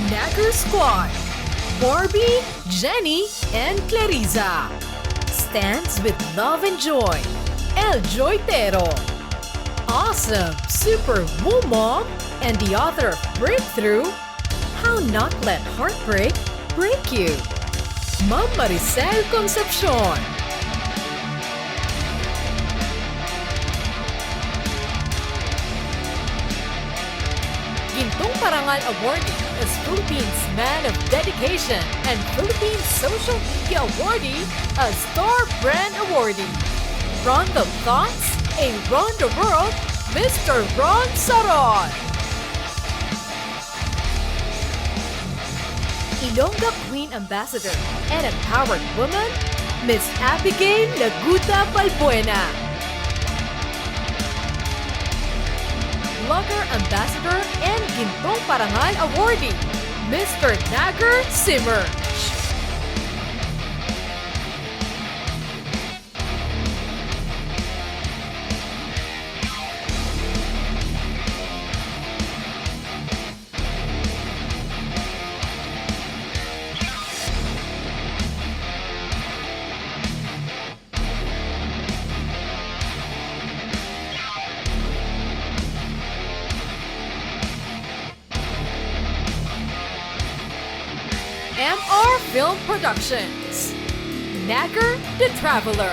Nagger Squad, Barbie, Jenny, and Clariza. Stands with love and joy, El Joytero. Awesome super woo mom and the author of Breakthrough, How Not Let Heartbreak Break You, Ma'am Maricel Concepcion. Gintong Parangal awardee is Philippines Man of Dedication and Philippines Social Media awardee as Star Brand awardee. From the Thoughts, Around the World, Mr. Ron Saron. Ilongga Queen Ambassador and Empowered Woman, Miss Abigail Laguta Balbuena. Blogger Ambassador and Gintong Parangal awardee, Mr. Nagger Simmer. MR Film Productions, Nagger the Traveler.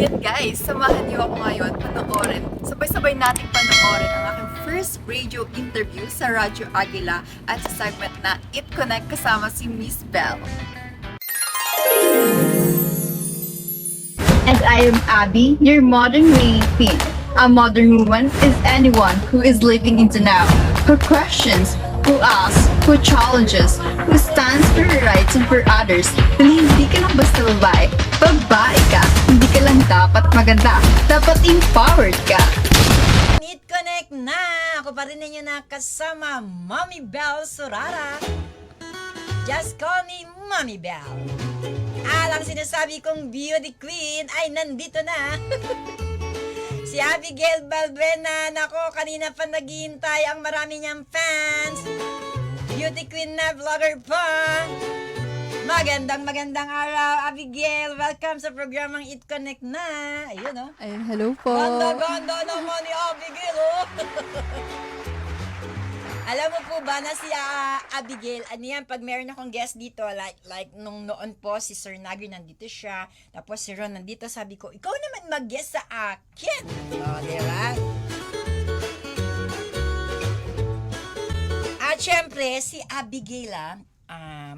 Yan guys, samahan niyo ako ngayon panoorin. Sabay-sabay nating panoorin ang aking first radio interview sa Radyo Agila at sa segment na It Connect kasama si Miss Belle. And I am Abby, your modern lady queen. A modern woman is anyone who is living in the now, who questions, who asks, who challenges, who stands for her rights and for others. Dahil hindi ka lang basta babae, babae ka. Hindi ka lang dapat maganda, dapat empowered ka. It Connect na! Ako pa rin ninyo nakasama, Mommy Belle Sorara. Just call me Mommy Belle. Ang sinasabi kong beauty queen ay nandito na. Si Abigail Balbuena. Nako, kanina pa naghihintay ang marami niyang fans. Beauty queen na vlogger pa. Magandang araw, Abigail. Welcome sa programang It Connect na. Ayun, oh. Ayun, hello po. Ganda naman ni Abigail, oh. Alam mo po ba na si Abigail, ano yan, pag meron akong guest dito, like nung noon po, si Sir Nagri nandito siya, tapos si Ron nandito, sabi ko, ikaw naman mag-guest sa akin. O, diba? At syempre, si Abigail,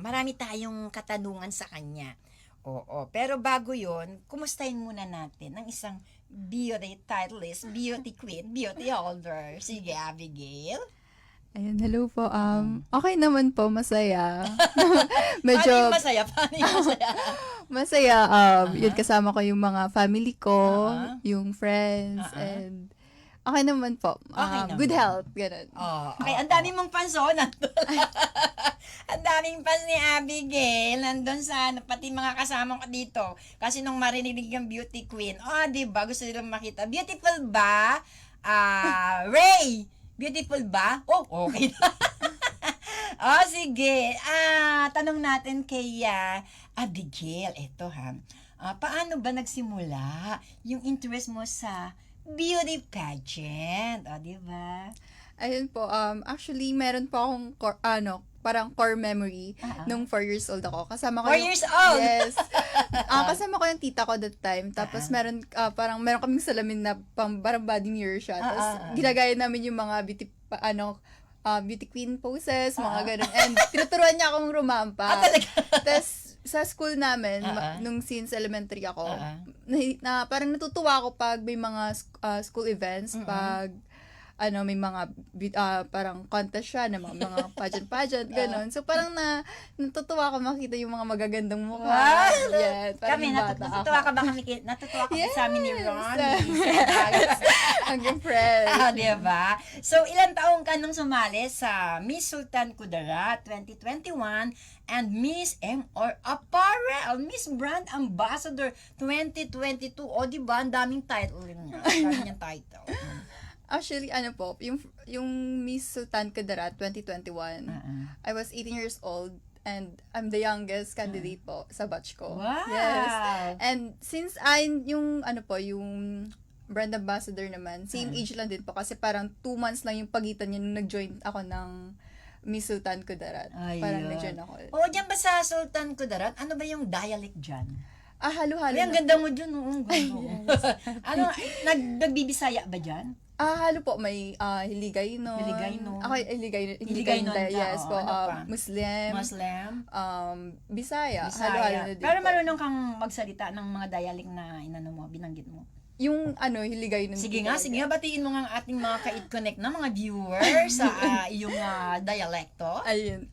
marami tayong katanungan sa kanya. Oo, pero bago yon, kumustahin muna natin ang isang beauty titleist, beauty queen, beauty holder. Sige, Abigail. Ayun, hello po. Okay naman po, masaya. Paano yung masaya? Masaya. Yun, kasama ko yung mga family ko, yung friends, and okay naman po. Okay naman. Good health, ganun. Okay, ang daming mong fans, oh, nandun. Ang daming fans ni Abigail, nandun sa, pati mga kasama ko dito. Kasi nung marinig yung beauty queen, diba, gusto nilang makita. Beautiful ba? Ray! Beautiful ba? Oh, okay na. Sige. Tanong natin kay Abigail. Ito ha. Paano ba nagsimula yung interest mo sa beauty pageant? Di ba? Ayun po, actually, meron po akong parang core memory nung 4 years old ako. Kasama ko 4 years old? Yes. Kasama ko yung tita ko that time. Tapos meron kaming salamin na parang body mirror siya. Tapos ginagaya namin yung mga beauty queen poses, mga ganun. And tinuturuan niya akong rumampa. Tapos sa school namin, nung since elementary ako, parang natutuwa ako pag may mga school events, pag may mga parang contest siya na mga pageant ganon. So parang natutuwa ako makita yung mga magagandang mukha. Wow! Yan, parang Kami, bata natutuwa ako. ka ba kami? Natutuwa ka Yes! sa amin ni Ron. Ang impressed. Diba? So, ilang taong ka nung sumali sa Miss Sultan Kudarat 2021 and Miss M.R. Apparel, Miss Brand Ambassador 2022. O, diba? Ang daming title niya. Ang daming niyang title. Actually, yung Miss Sultan Kudarat 2021, I was 18 years old and I'm the youngest candidate po sa batch ko. Wow! Yes. And since yung brand ambassador naman, same age lang din po kasi parang 2 months lang yung pagitan niya nung nag-join ako ng Miss Sultan Kudarat. Parang Ayun. nag-join ako. O, dyan ba sa Sultan Kudarat, ano ba yung dialect dyan? Halo-halo. Ay, ang ganda mo dyan, oo. Ang ganda. Ano, nagbibisaya ba dyan? Halo po, may Hiligaynon. Hiligaynon. Ako, Hiligaynon. Hiligaynon ka, Yes po. ano pa? Muslim. Bisaya. Halo-halo na din Pero po. marunong kang magsalita ng mga dialect na binanggit mo. Yung Hiligaynon. Sige nga, batiin mo nga ang ating mga ka-It-Connect na mga viewers sa iyong dialekto. Ayun.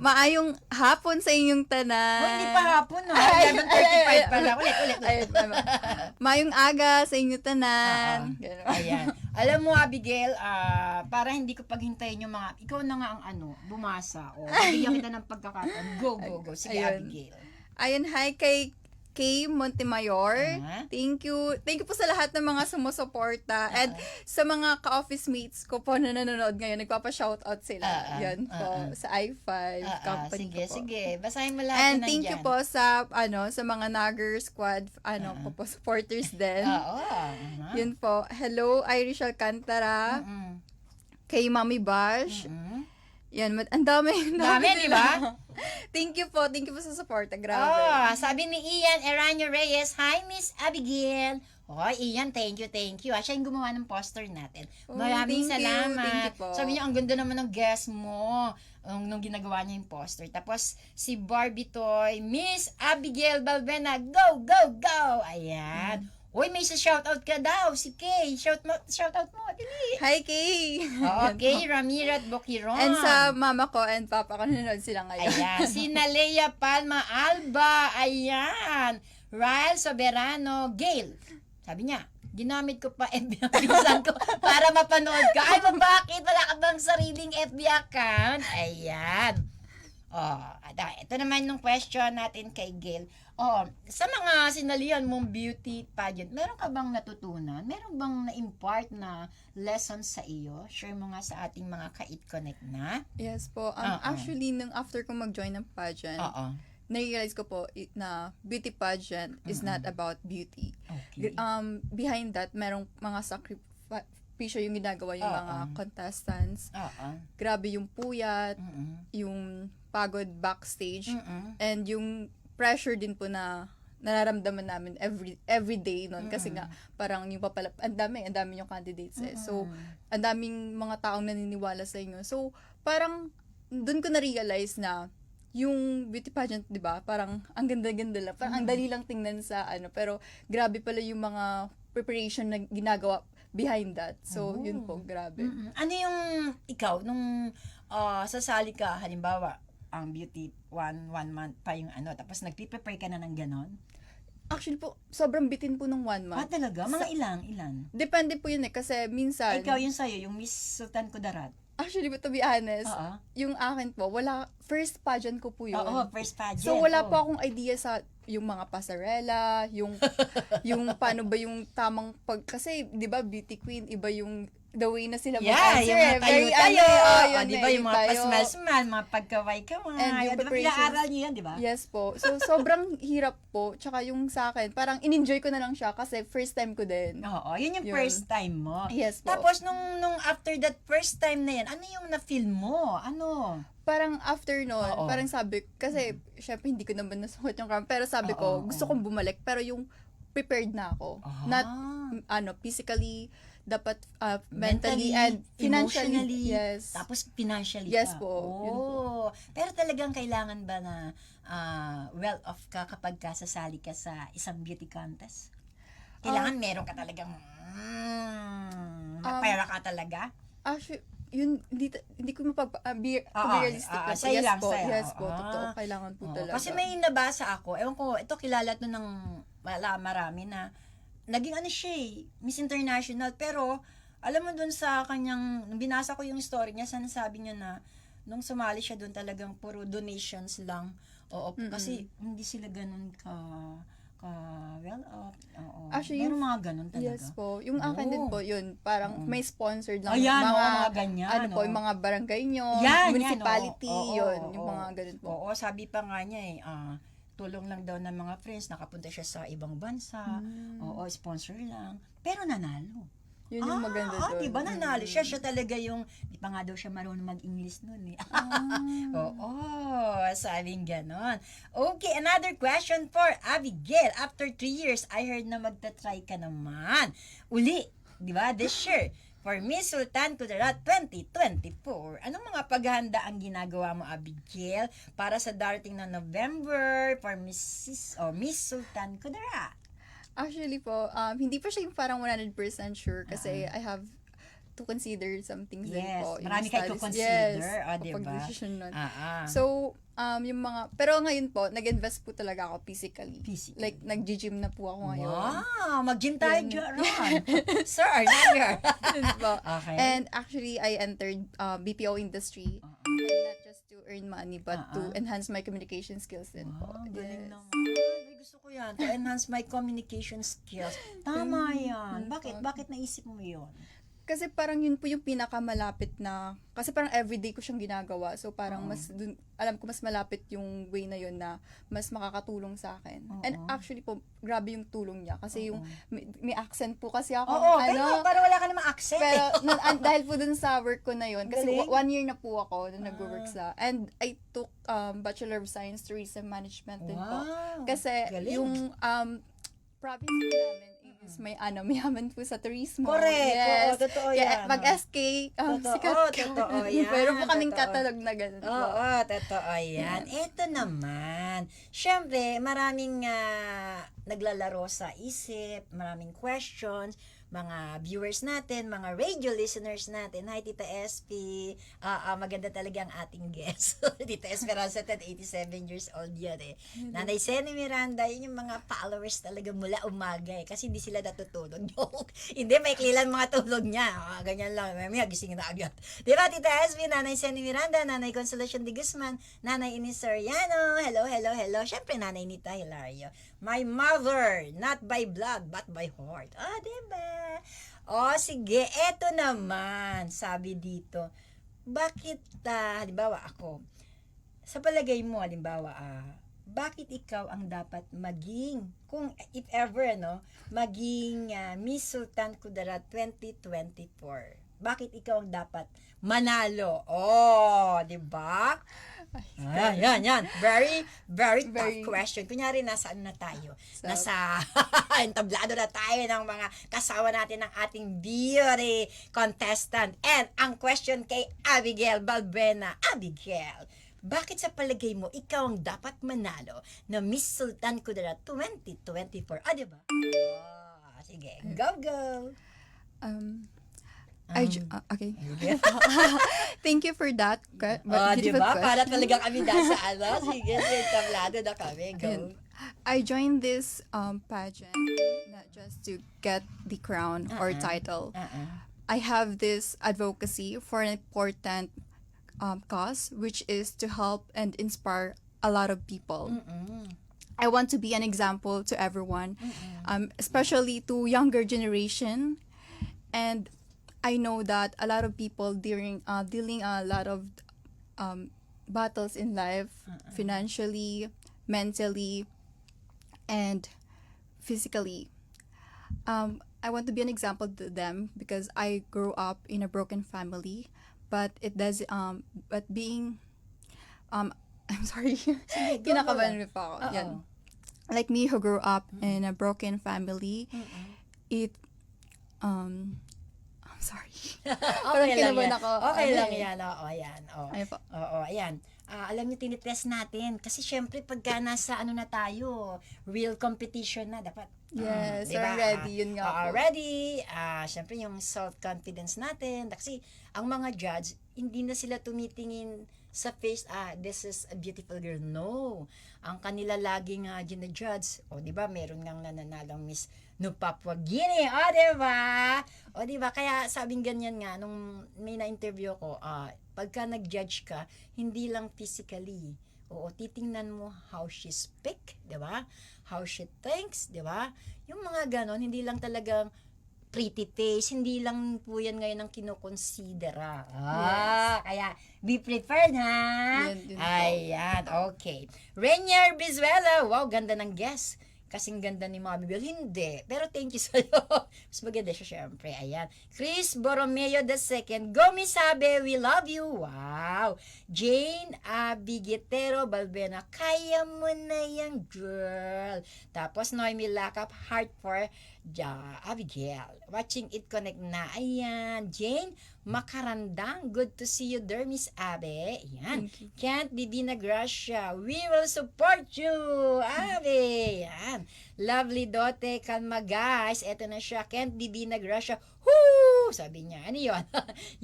Maayong hapon sa inyong tanan. Oh, hindi pa hapon, no? 11:35 pala. Ulit. Ayun, maayong aga sa inyong tanan. Ganun. Ayan. Alam mo, Abigail, para hindi ko paghintayin yung mga, ikaw na nga ang bumasa. O, bigyan kita ng pagkakataon. Go. Sige, Ayun. Abigail. Ayun, hi kay Montemayor. Thank you po sa lahat ng mga sumusuporta and sa mga ka-office mates ko po na nanonood ngayon, nagpapa-shoutout sila. Yan po sa i5 company ko po. Sige. Basahin mo lahat And na thank you nandyan. po sa mga Nagger Squad ko po supporters din. Yun po. Hello Irish Alcantara. Kay Mami Bash. Yan, ang dami. Dami, di ba? Thank you po sa support. Grabe. Sabi ni Ian Eranio Reyes, hi Miss Abigail. Ian, thank you. Siya yung gumawa ng poster natin. Maraming thank you, salamat. thank you po. Sabi niya, ang ganda naman ng guest mo nung ginagawa niya yung poster. Tapos, si Barbie Toy, Miss Abigail Balbena, go! Ayan. Uy, may shoutout ka daw. Si Kay. Shoutout mo. Dili. Hi, Kay! Okay, Ramirat Boquiron. And sa mama ko and papa ko nanonood sila ngayon. Ayan, si Nalea Palma Alba, ayan. Ryle Soberano, Gail. Sabi niya, ginamit ko pa FB ang pinsan ko para mapanood ka. Ay, bakit? Wala ka bang sariling FB account? Ayan. Ito naman yung question natin kay Gail. Sa mga sinalihan mong beauty pageant, meron ka bang natutunan? Meron bang na-impart na lessons sa iyo? Share mo nga sa ating mga ka-It-Connect na. Yes po. Actually, nung after ko mag-join ng pageant, na-realize ko po na beauty pageant is not about beauty. Okay. Behind that, merong mga sakripisyo yung ginagawa yung mga contestants. Grabe yung puyat, yung pagod backstage, and yung pressure din po na nararamdaman namin every day noon kasi nga parang yung ang dami yung candidates so ang daming mga taong naniniwala sa inyo, so parang doon ko na-realize na yung beauty pageant, 'di ba, parang ang ganda-ganda lang, parang ang dali lang tingnan sa pero grabe pala yung mga preparation na ginagawa behind that, so yun po, grabe. Ano yung ikaw nung sasali ka, halimbawa ang beauty one month pa yung tapos nagpe-prepare ka na ng ganon? Actually po, sobrang bitin po ng 1 month. Talaga? Mga ilan? Depende po yun kasi minsan... Ikaw yung sa'yo, yung Miss Sultan Kudarat. Actually, to be honest, yung akin po, first pageant ko po yun. First pageant. So, wala po akong idea sa yung mga pasarela, yung paano ba yung tamang kasi, di ba, beauty queen, iba yung the way na sila mag-answer. Yung mga tayo-tayo. Di ba, yung mga pasmal-smal, mga pagkaway-kaway. And yung Di ba, pinaaral niyo yan, di ba? Yes po. So, sobrang hirap po. Tsaka yung sa akin, parang in-enjoy ko na lang siya kasi first time ko din. Yun yung first time mo. Yes po. Tapos, nung after that first time na yan, ano yung na-feel mo? Parang after nun, parang sabi, kasi syempre hindi ko naman nasuot yung crown, pero sabi ko, gusto kong bumalik, pero yung prepared na ako. Not, physically, dapat mentally and financially. Emotionally, yes. Tapos financially Yes pa. po. Yun po. Pero talagang kailangan ba na well-off ka kapag sasali ka sa isang beauty contest? Kailangan meron ka talagang Pera ka talaga? Actually, yun, hindi ko be Oo, realistic na po. sa'yo Yes lang, po, sa'yo. yes po, Ah. totoo. Kailangan po Oo, talaga. kasi may nabasa ako, ewan ko, ito kilala to ng marami na naging ano siya Miss International, pero alam mo dun sa kanyang, nung binasa ko yung story niya, sinasabi niya na nung sumali siya dun talagang puro donations lang. Oo, kasi hindi sila ganun ka well off. Oo. Actually, meron mga ganun talaga. Yes po. Yung akin din po, yun, parang may sponsored lang. Ayan, mga ganyan. Ano po, yung mga barangay nyo, Yan, municipality, oo, yun, oo, yung oo. mga ganun po. Oo, sabi pa nga niya tulong lang daw ng mga friends, nakapunta siya sa ibang bansa, oo, sponsor lang, pero nanalo. Yun yung maganda doon. Diba nanalo siya? Siya talaga yung, di pa nga daw siya marunong mag-English nun Oo, sabing ganon. Okay, another question for Abigail. After 3 years, I heard na magta-try ka naman. Uli, di ba? This year, for Miss Sultan Kudarat 2024. Anong mga paghahanda ang ginagawa mo, Abigail, para sa darating na November for Miss Sultan Kudarat? Actually po, hindi pa siya yung parang 100% sure kasi I have to consider some things din Yes, po. Yung marami kayo studies. consider, Yes, diba? pag-decision nun. Ah. So, yung mga, pero ngayon po, nag-invest po talaga ako physically. Physically. Like, nag-gym na po ako ngayon. Wow, mag-gym tayo dyan. Sir, not Yun po. Okay. And actually, I entered BPO industry. And not just to earn money, but to enhance my communication skills din po. Wow, galing Yes. naman. Ay, gusto ko yan. To enhance my communication skills. Tama yan. Bakit naisip mo yun? Kasi parang yun po yung pinakamalapit na, kasi parang everyday ko siyang ginagawa. So parang alam ko mas malapit yung way na yun na mas makakatulong sa akin. And actually po, grabe yung tulong niya. Kasi yung, may accent po kasi ako. Pero parang wala ka namang accent. Pero dahil po dun sa work ko na yun, kasi Galing. 1 year na po ako na nag-work sa, and I took Bachelor of Science Tourism Management din po. Wow, Kasi galing. yung province namin is mayaman po sa turismo. Correct. Yes. Oo, totoo Kaya yan. Mag-SK, sikat ka. Totoo yan. Meron po kaming Totoo. katalog na ganun po. Oo, totoo yan. Ito naman. Siyempre, maraming naglalaro sa isip, maraming questions, mga viewers natin, mga radio listeners natin. Hi, Tita SP. Maganda talaga ang ating guest. Tita Esperanza, 87 years old yan eh. Nanay Seni Miranda, yun yung mga followers talaga mula umaga eh. Kasi hindi sila natutulog. Joke. Hindi, may klilan mga tulog niya. Ganyan lang. May gising na agad. Di ba, Tita SP, Nanay Seni Miranda, Nanay Consolacion de Guzman, Nanay Ines Soriano, hello. Siyempre, Nanay Nita Hilario. My mother, not by blood, but by heart. Diba? Sige, eto naman, sabi dito, bakit, halimbawa ako, sa palagay mo, halimbawa, bakit ikaw ang dapat maging, kung if ever, maging Miss Sultan Kudarat 2024? Bakit ikaw ang dapat manalo? di ba? Yan. Very, very tough question. Kunyari, nasa ano na tayo? Nasa entablado na tayo ng mga kasama natin ng ating beauty contestant. And ang question kay Abigail Balbena. Abigail, bakit sa palagay mo, ikaw ang dapat manalo na Miss Sultan Kudarat 2024? Diba? Sige, go! Okay. Thank you for that. Diba? Para talaga kami nasa Sige, tablado na kami. Go. I joined this pageant not just to get the crown or title. I have this advocacy for an important cause, which is to help and inspire a lot of people. I want to be an example to everyone, especially to younger generation. And I know that a lot of people dealing a lot of battles in life, financially, mentally, and physically. I want to be an example to them because I grew up in a broken family, but being I'm sorry, kinakabahan pa ako. Yan. Like me who grew up in a broken family, I'm sorry. Okay lang yan. Ako. Okay lang yan. Oo, yan. Ay po. Oo, ayan. alam niyo, tinitest natin. Kasi syempre, pagka nasa ano na tayo, real competition na, dapat. Yes, diba? ready, yun nga po. Ready. Syempre, yung self-confidence natin. Kasi, ang mga judge, hindi na sila tumitingin sa face, this is a beautiful girl. No. Ang kanila laging gina-judge. O, di ba, meron ngang nananalang Miss no Papua Guinea. O, di ba? O, di ba? Kaya sabing ganyan nga, nung may na-interview ko, pagka nag-judge ka, hindi lang physically. Oo, titingnan mo how she speak, di ba? How she thinks, di ba? Yung mga ganon, hindi lang talagang pretty face, hindi lang po yan ngayon ang kinukonsidera. Kaya be prepared, ha? Yun po. Ayan, okay. Rainier Bizuela, wow, ganda ng guess. Kasing ganda ni Mommy Bell. Hindi. Pero thank you sa'yo. Mas maganda siya, syempre. Ayan. Chris Borromeo II. Gomi Sabe, we love you. Wow. Jane Abiguetero Balbena. Kaya mo na yan, girl. Tapos, Noemi Lakap, Heart for Abigail. Watching It Connect na. Ayan. Jane Makarandang. Good to see you there, Miss Abe. Ayan. Kent Divina Gracia. We will support you, Abe. Ayan. Lovely Dote, kalma guys. Eto na siya. Kent Divina Gracia. Woo! Sabi niya. Ano yun?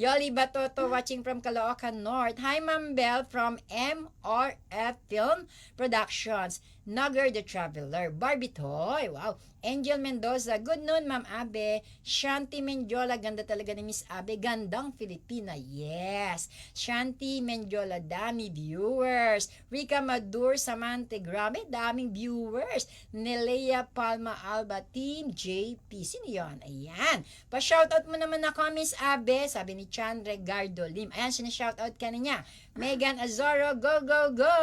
Yoli Batoto watching from Caloocan North. Hi, Ma'am Bell from MRF Film Productions. Nugger the Traveler. Barbie Toy. Wow. Angel Mendoza. Good noon, Ma'am Abe. Shanti Menjola. Ganda talaga ni Miss Abe. Gandang Filipina. Yes. Shanti Menjola. Dami viewers. Rika Madur. Samante. Grabe. Daming viewers. Nelea Palma Alba. Team JP. Sino yun? Ayan. Pa-shoutout mo naman ako, Miss Abe. Sabi ni Chandre Gardo Lim. Ayan, sinashoutout ka na niya. Megan Azoro. Go, go, go.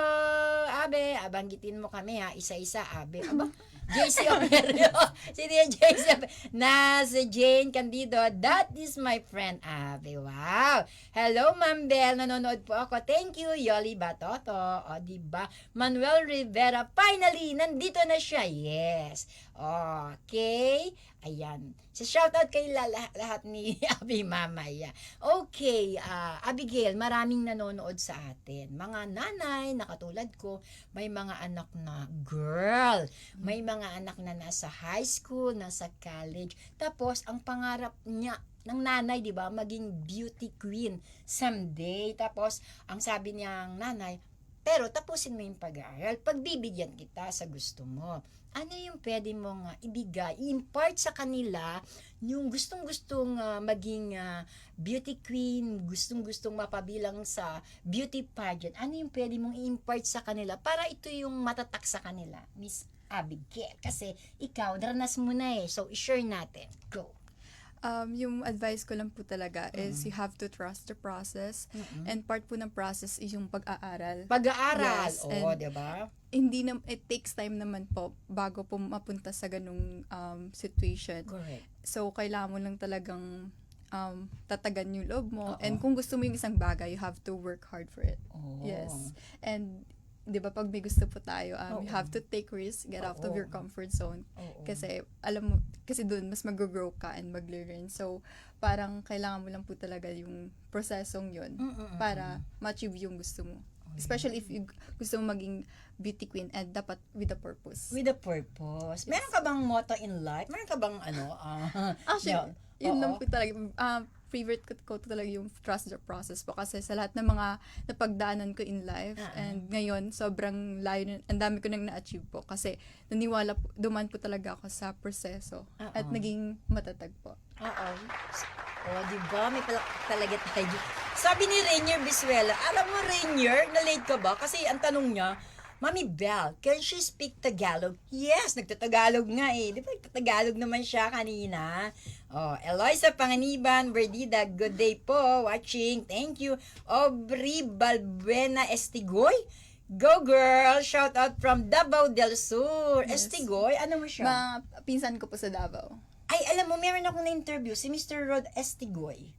Abe. Abanggitin mo kami ha. Isa-isa, Abe. Aba. JC Omerio. Sino yung JC Nasa Jane Candido. That is my friend Abe. Wow. Hello, Ma'am Bell. Nanonood po ako. Thank you, Yoli Batoto. O, diba? Manuel Rivera. Finally, nandito na siya. Yes. Okay. Ayan. So, shoutout kay lahat ni Abi Mamaya. Okay, Abigail, maraming nanonood sa atin. Mga nanay na katulad ko, may mga anak na girl, may mga anak na nasa high school, nasa college. Tapos, ang pangarap niya, ng nanay, di ba, maging beauty queen someday. Tapos, ang sabi niyang nanay, pero tapusin mo yung pag-aaral, pagbibigyan kita sa gusto mo. Ano yung pwede mong ibigay, i-impart sa kanila yung gustong-gustong maging beauty queen, gustong-gustong mapabilang sa beauty pageant. Ano yung pwede mong i-impart sa kanila para ito yung matatak sa kanila, Miss Abigail? Kasi ikaw, daranas mo na So, i-share natin. Go! Yung advice ko lang po talaga is you have to trust the process. And part po ng process is yung pag-aaral. Pag-aaral! Yes, Oo, and diba? it takes time naman po bago po mapunta sa ganung situation. Correct. So, kailangan mo lang talagang tatagan yung loob mo. And kung gusto mo yung isang bagay, you have to work hard for it. Oo. Yes. And, di ba, pag may gusto po tayo, you have to take risks, get out of your comfort zone. Kasi, alam mo, kasi doon, mas mag-grow ka and mag-learn. So, parang kailangan mo lang po talaga yung prosesong yun para ma-achieve yung gusto mo. Especially if you gusto mo maging beauty queen and dapat with a purpose. With a purpose. Meron ka bang motto in life? Meron ka bang Actually, yun lang po talaga. Favorite ko talaga yung trust the process po. Kasi sa lahat ng mga napagdaanan ko in life and ngayon, sobrang layo, ang dami ko nang na-achieve po. Kasi naniwala po, duman po talaga ako sa proseso at naging matatag po. Diba? May talaga tayo. Sabi ni Rainier Bizuela, alam mo Rainier, na-late ka ba? Kasi ang tanong niya, Mami Bell, can she speak Tagalog? Yes, nagtatagalog nga Di ba nagtatagalog naman siya kanina? Eloisa Panganiban, Berdida, good day po, watching. Thank you. Aubrey Balbuena Estigoy. Go girl! Shout out from Davao del Sur. Yes. Estigoy, ano mo siya? Pinsan ko po sa Davao. Ay, alam mo, meron akong na-interview, si Mr. Rod Estigoy.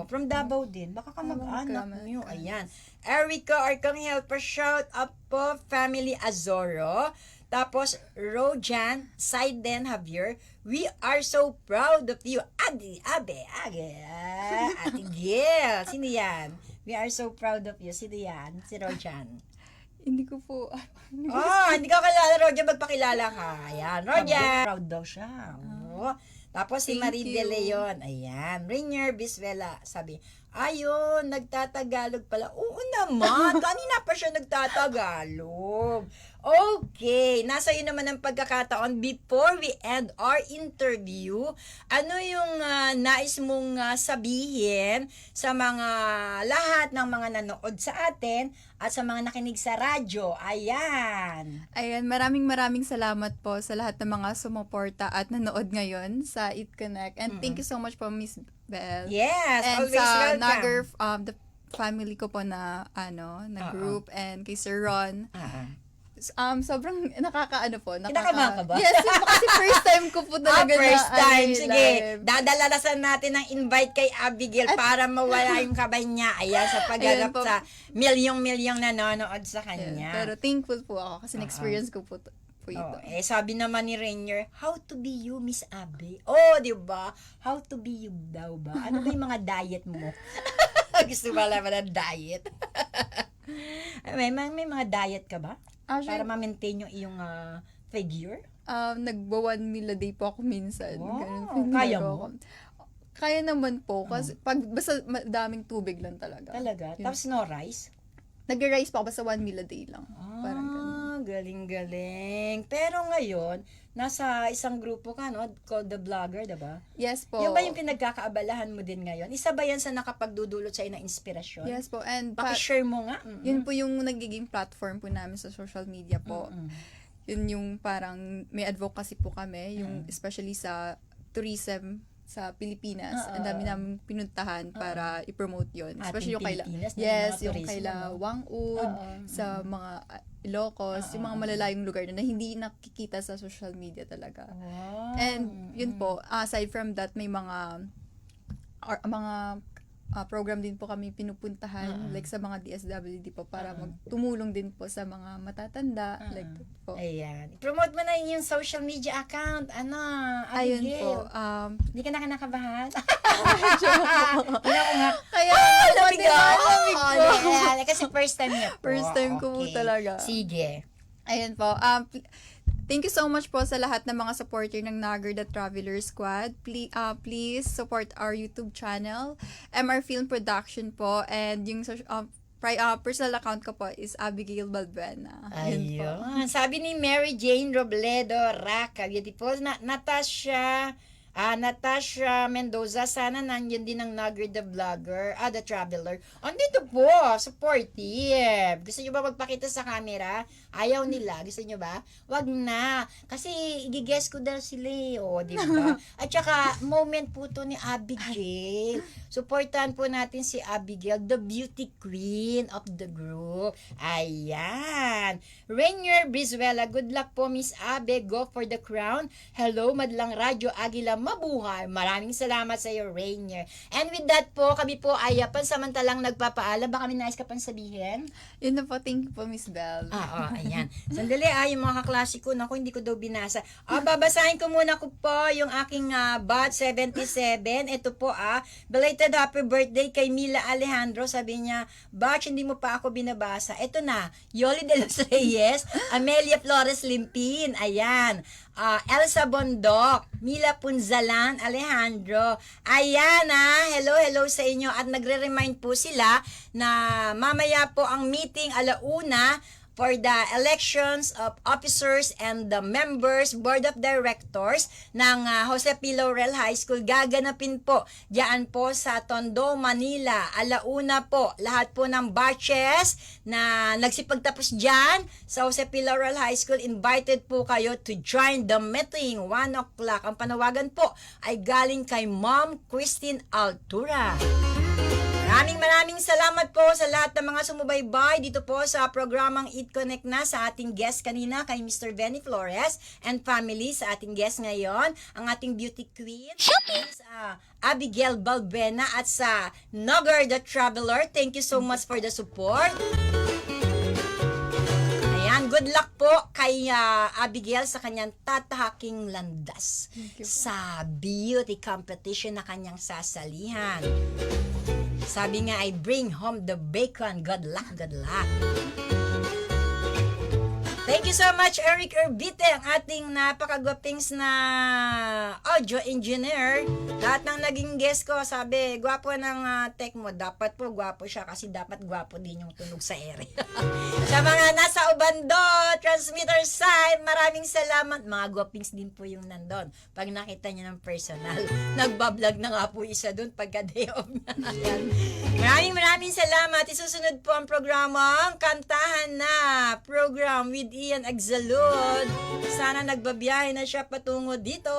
From Davao din. Baka ka mag-anak mo yun. Ayan. Erica Arcangel, pa-shout up po, Family Azoro. Tapos, Rojan, Saiden Javier, we are so proud of you. Ate Gil. Sino yan? We are so proud of you. Sino yan? Si Rojan. Hindi ko po, Hindi ka kilala, Rojan. Magpakilala ka. Ayan, Rojan. Proud daw siya. Oo. Tapos si Thank Marie De you. Leon. Ayan. Rainier Biswela. Sabi, ayun, nagtatagalog pala. Oo naman. Kanina pa siya nagtatagalog. Okay. Nasa iyo naman ang pagkakataon. Before we end our interview, ano yung nais mong sabihin sa mga lahat ng mga nanood sa atin at sa mga nakinig sa radyo? Ayan. Ayan, maraming salamat po sa lahat ng mga sumuporta at nanood ngayon sa It Connect. And thank you so much po, Miss Belle. Yes, And always sa welcome. Nagar, the family ko po na group, and kay Sir Ron. Sobrang nakakaano po. Kinakabahan ka ba? Yes, kasi first time ko po talaga First na time. live. Sige, dadalalasan natin ng invite kay Abigail para mawala yung kabay niya. Ayan, sa pagharap Ayan po. sa milyong-milyong nanonood sa Ayan, kanya. pero thankful po ako kasi na-experience ko po ito. Sabi naman ni Rainier, how to be you, Miss Abby? Oh, di ba? How to be you daw ba? Ano ba yung mga diet mo? Gusto ba naman ng diet? may mga diet ka ba? Para Actually, ma-maintain yung iyong figure? nagwa 1 meal a day po ako minsan. Wow, Ganun, kaya ginagawa mo? ko. Kaya naman po. Kasi basta daming tubig lang talaga. Talaga? Yun. Tapos no rice? Nag-rice pa ako basta 1 meal a day lang. Parang ganun. Galing-galing. Pero ngayon, nasa isang grupo ka, no? Called The Vlogger, diba? Yes po. Yan ba yung pinagkakaabalahan mo din ngayon? Isa ba yan sa nakapagdudulot sa'yo ng inspirasyon? Yes po. And Paki-share mo nga. yun po yung nagiging platform po namin sa social media po. Yun yung parang may advocacy po kami, yung especially sa tourism sa Pilipinas. Ang dami namin pinuntahan para i-promote yun. Especially yung kaila, Pilipinas, no? yes, Mga yung tourism, kaila no? Wangud, sa mga Ilocos, yung mga malalayong lugar na hindi nakikita sa social media talaga. Wow. And yun po, aside from that, may mga program din po kami pinupuntahan like sa mga DSWD po para magtumulong din po sa mga matatanda like that po. Ayan. Promote mo na yung social media account. Ano? Ayun Abigail. po. Hindi ka na kinakabahan? Kaya, Lamig diba? Lamig po. ko. Kasi first time niya po. First time ko po Okay. talaga. Sige. Ayun po. Thank you so much po sa lahat ng mga supporter ng Nagar the Traveler Squad. Please support our YouTube channel, MR Film Production po, and yung personal account ko po is Abigail Balbuena. Yun po. Ayun. Sabi ni Mary Jane Robledo Raca, beautiful. Natasha Mendoza, sana nandiyan din ang Nagar the Vlogger, the Traveler. Andito po, supportive. Gusto nyo ba magpakita sa camera? Ayaw nila. Gusto nyo ba? Wag na. Kasi i-guess ko dahil sila di ba? At saka, moment po to ni Abigail. Supportan po natin si Abigail, the beauty queen of the group. Ayan. Rainier Brizuela, good luck po, Miss Abe. Go for the crown. Hello, Madlang Radyo Agila, mabuhay. Maraming salamat sa iyo, Rainier. And with that po, kami po ay pansamantalang nagpapaalam. Baka may nais ka pang sabihin? Yun na po. Thank you po, Miss Belle. Ayan. Sandali, yung mga kaklasiko, naku, hindi ko daw binasa. Babasahin ko muna ko po yung aking batch 77. Ito po, belated happy birthday kay Mila Alejandro. Sabi niya, batch, hindi mo pa ako binabasa. Ito na, Yoli de los Reyes, Amelia Flores Limpin, ayan. Elsa Bondok, Mila Punzalan, Alejandro. Ayan hello sa inyo. At nagre-remind po sila na mamaya po ang meeting 1:00 for the elections of officers and the members, board of directors ng Jose P. Laurel High School. Gaganapin po diyan po sa Tondo, Manila. 1:00 po. Lahat po ng batches na nagsipagtapos diyan sa Jose P. Laurel High School, invited po kayo to join the meeting. 1:00. Ang panawagan po ay galing kay Ma'am Christine Altura. Maraming salamat po sa lahat ng mga sumubaybay dito po sa programang It Connect na, sa ating guest kanina kay Mr. Benny Flores and family, sa ating guest ngayon, ang ating beauty queen, Miss Abigail Balbuena, at sa Nagar the Traveler. Thank you so much for the support. Ayan, good luck po kay Abigail sa kanyang tatahaking landas sa beauty competition na kanyang sasalihan. Sabi nga ay bring home the bacon. Good luck, good luck. Thank you so much, Eric Urbite, ang ating napakagwapings na audio engineer. Lahat ng naging guest ko, sabi, gwapo ng tech mo. Dapat po, gwapo siya kasi dapat gwapo din yung tunog sa ere. Sa mga nasa Ubando, transmitter side, maraming salamat. Mga gwapings din po yung nandun. Pag nakita niyo ng personal, nagbablog na nga po isa dun pagka day off na. Maraming salamat. Isusunod po ang programang Kantahan Na, program with Ian Agzalud. Sana nagbabiyahe na siya patungo dito.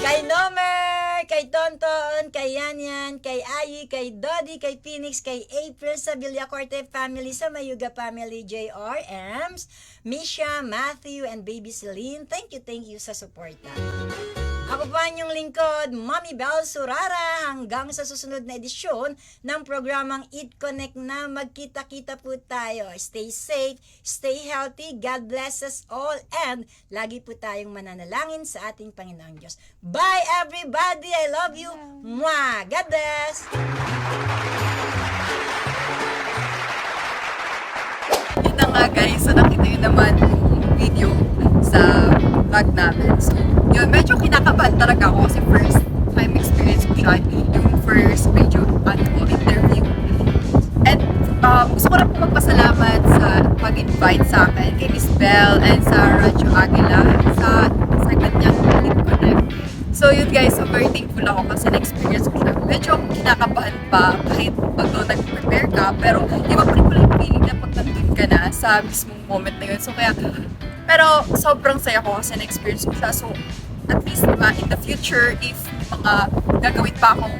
Kay Nomer, kay Tonton, kay Yanyan, kay Ayi, kay Dodi, kay Phoenix, kay April sa Villacorte family, sa Mayuga family, JR, Ems, Misha, Matthew, and Baby Celine. Thank you sa suporta. Ako po ang inyong lingkod, Mommy Bell Surara, hanggang sa susunod na edisyon ng programang Eat Connect na. Magkita-kita po tayo. Stay safe, stay healthy, God bless us all, and lagi po tayong mananalangin sa ating Panginoong Diyos. Bye everybody! I love you! Mwah! God bless! Yun na nga guys, so nakita yun naman yung video sa vlog namin. So, yun, medyo kinakabahan talaga ako kasi first time experience ko siya, yung first radio interview. And gusto ko lang po magpasalamat sa pag-invite sa akin kay Miss Bell and sa Radyo Aguila sa segment niya Eat Connect. So yun guys, so very thankful ako kasi na-experience ko siya. Medyo kinakabahan pa kahit pag nag-prepare ka, pero iba pa rin pala yung feeling na pag nandun ka na sa mismong moment na yun. So kaya, pero sobrang saya ko kasi na-experience ko siya. So at least diba, in the future, if mga gagawin pa akong,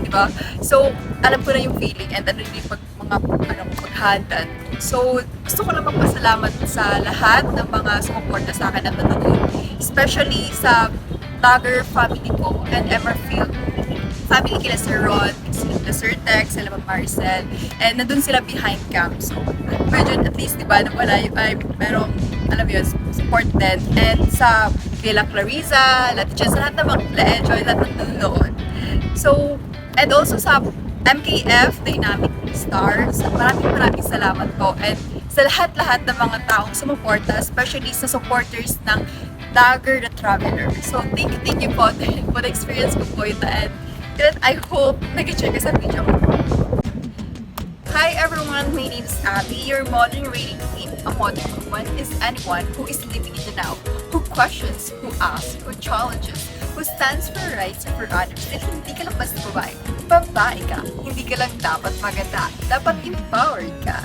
diba? So alam ko na yung feeling and ano yung paghandad. So gusto ko lang magpasalamat sa lahat ng mga sumuporta sa akin at nanonood. Especially sa vlogger family ko and Emerfield family kila Sir Ron, sila Sir Tex, sila Ma'am Maricel, and nandun sila behind cam. So, medyo at least, diba, nawala yung merong, alam mo yun, support din. And sa kila Clariza, lahat dyan, sa lahat na mag-enjoy, lahat ng nanonood. So, and also sa MKF Dynamic Stars, maraming salamat po. And sa lahat-lahat ng mga taong sumuporta, especially sa supporters ng Dagger the Traveler. So, thank you po for the experience ko po ito. And I hope nag-enjoy ka sa video ko. Hi everyone, my name is Abby, your modern rating queen. A modern woman is anyone who is living in the now, who questions, who asks, who challenges, who stands for rights for others. At hindi ka lang basta babae ka. Hindi ka lang dapat maganda, dapat empowered ka.